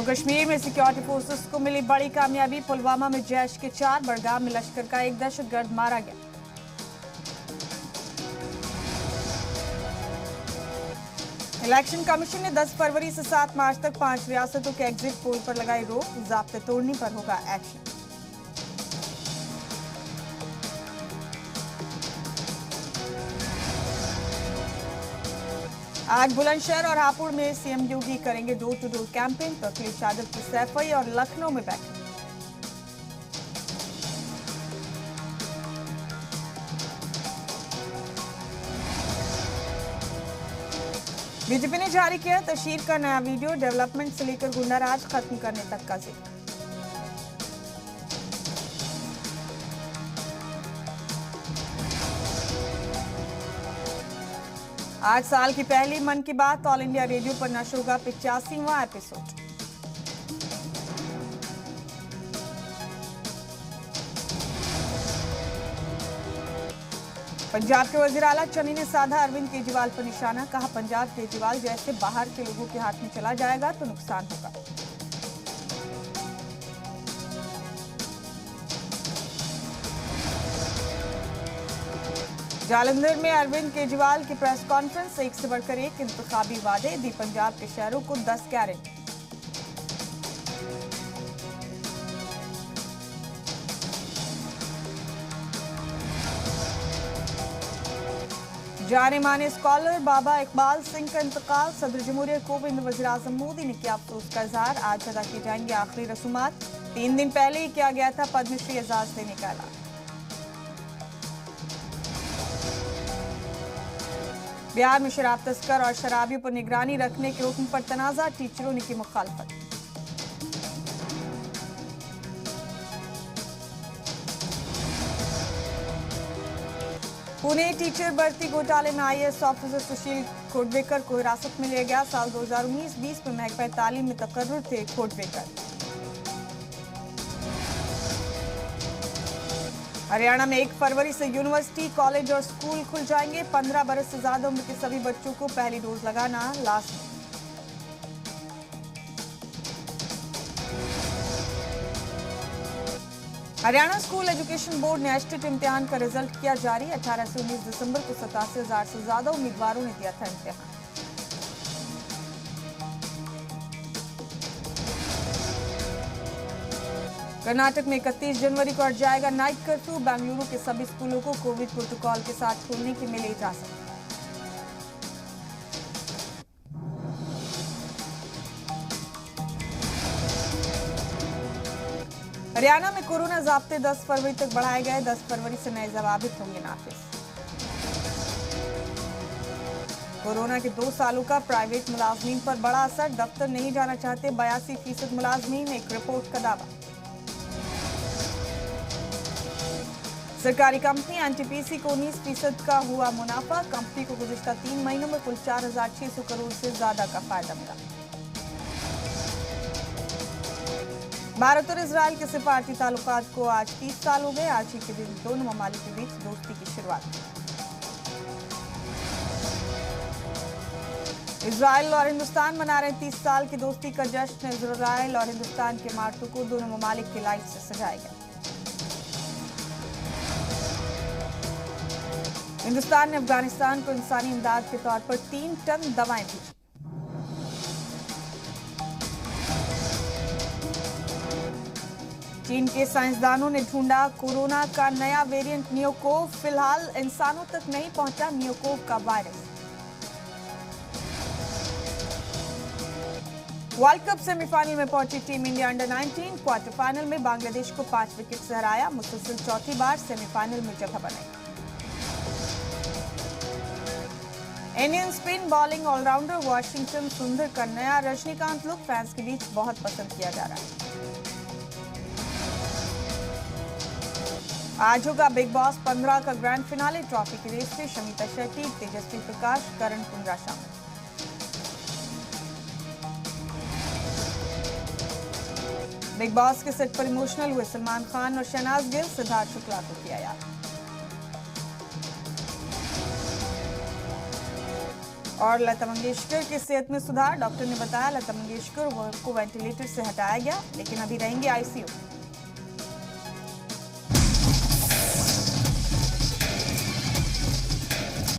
जम्मू कश्मीर में security forces को मिली बड़ी कामयाबी। पुलवामा में जैश के 4, बड़गाम में लश्कर का एक दहशतगर्द मारा गया। इलेक्शन कमीशन ने 10 फरवरी से 7 मार्च तक 5 रियासतों के एग्जिट पोल पर लगाई रोक। ज़ाब्ते तोड़ने पर होगा एक्शन। आज बुलंदशहर और हापुड़ में सीएम योगी करेंगे डोर टू डोर कैंपेन। तो अखिलेश यादव की सैफई और लखनऊ में बैठक। बीजेपी ने जारी किया तशहीर का नया वीडियो। डेवलपमेंट से लेकर गुंडाराज खत्म करने तक का जिक्र। आज साल की पहली मन की बात ऑल इंडिया रेडियो पर नशर होगा 85वां एपिसोड। पंजाब के वजीर आला चन्नी ने साधा अरविंद केजरीवाल पर निशाना। कहा, पंजाब केजरीवाल जैसे बाहर के लोगों के हाथ में चला जाएगा तो नुकसान होगा। जालंधर में अरविंद केजरीवाल की प्रेस कॉन्फ्रेंस। एक से बढ़कर एक इंतखाबी वादे दी पंजाब के शहरों को 10 गारंटी। जाने माने स्कॉलर बाबा इकबाल सिंह का इंतकाल। सदर जमहूरिया कोविंद वज़ीर आज़म मोदी ने किया अफसोस का इजहार। आज अदा की जाएंगी आखिरी रसूमात। 3 दिन पहले ही किया गया था पद्मश्री एजाज देने का ऐलान। बिहार में शराब तस्कर और शराबियों पर निगरानी रखने के हुक्म पर तनाजा। टीचरों ने की मुखालफत। पुणे टीचर भर्ती घोटाले में आईएएस ऑफिसर सुशील खोडवेकर को हिरासत में लिया गया। साल 2019-20 में महकमा तालीम में तकर्रुर थे खोडवेकर। हरियाणा में 1 फरवरी से यूनिवर्सिटी, कॉलेज और स्कूल खुल जाएंगे। 15 बरस से ज्यादा उम्र के सभी बच्चों को पहली डोज लगाना लाजमी। हरियाणा स्कूल एजुकेशन बोर्ड ने एचटेट इम्तिहान का रिजल्ट किया जारी। 18 से 19 दिसंबर को 87,000 से ज्यादा उम्मीदवारों ने दिया था इम्तिहान। कर्नाटक में 31 जनवरी को हट जाएगा नाइट कर्फ्यू। बेंगलुरु के सभी स्कूलों को कोविड प्रोटोकॉल के साथ खोलने की मिली इजाजत। हरियाणा में कोरोना ज़ाब्ते 10 फरवरी तक बढ़ाए गए। 10 फरवरी से नए ज़वाबित होंगे नाफिज। कोरोना के 2 सालों का प्राइवेट मुलाजमीन पर बड़ा असर। दफ्तर नहीं जाना चाहते 82% मुलाजमीन। एक रिपोर्ट का दावा। सरकारी कंपनी एनटीपीसी को 19% का हुआ मुनाफा। कंपनी को गुज़िश्ता 3 महीनों में कुल 4,600 करोड़ से ज्यादा का फायदा मिला। भारत और इजराइल के सिफारती ताल्लुकात को आज 30 साल हो गए। आज ही के दिन दोनों ममालिक के बीच दोस्ती की शुरुआत। इजराइल और हिंदुस्तान मना रहे 30 साल की दोस्ती का जश्न। इजराइल और हिंदुस्तान के इमारतों को दोनों ममालिक की लाइट से सजाया गया। हिंदुस्तान ने अफगानिस्तान को इंसानी इमदाद के तौर पर 3 टन दवाएं भेजी। चीन के साइंसदानों ने ढूंढा कोरोना का नया वेरिएंट न्यूकोव। फिलहाल इंसानों तक नहीं पहुंचा न्यूकोव का वायरस। वर्ल्ड कप सेमीफाइनल में पहुंची team India under 19। Quarter final में बांग्लादेश को 5 विकेट से हराया। मुसलसल चौथी बार सेमीफाइनल में जगह बनाई। Indian spin bowling all rounder Washington Sundar का नया रजनीकांत लुक फैंस के बीच बहुत पसंद किया जा रहा है। आज होगा बिग बॉस 15 का ग्रैंड फिनाले। ट्रॉफी की रेस में शमिता शेट्टी, तेजस्वी प्रकाश, करण कुंद्रा शामिल। बिग बॉस के सेट पर इमोशनल हुए सलमान खान और शहनाज गिल। सिद्धार्थ शुक्ला को किया याद। और लता मंगेशकर की सेहत में सुधार। डॉक्टर ने बताया लता मंगेशकर को वेंटिलेटर से हटाया गया, लेकिन अभी रहेंगे आईसीयू।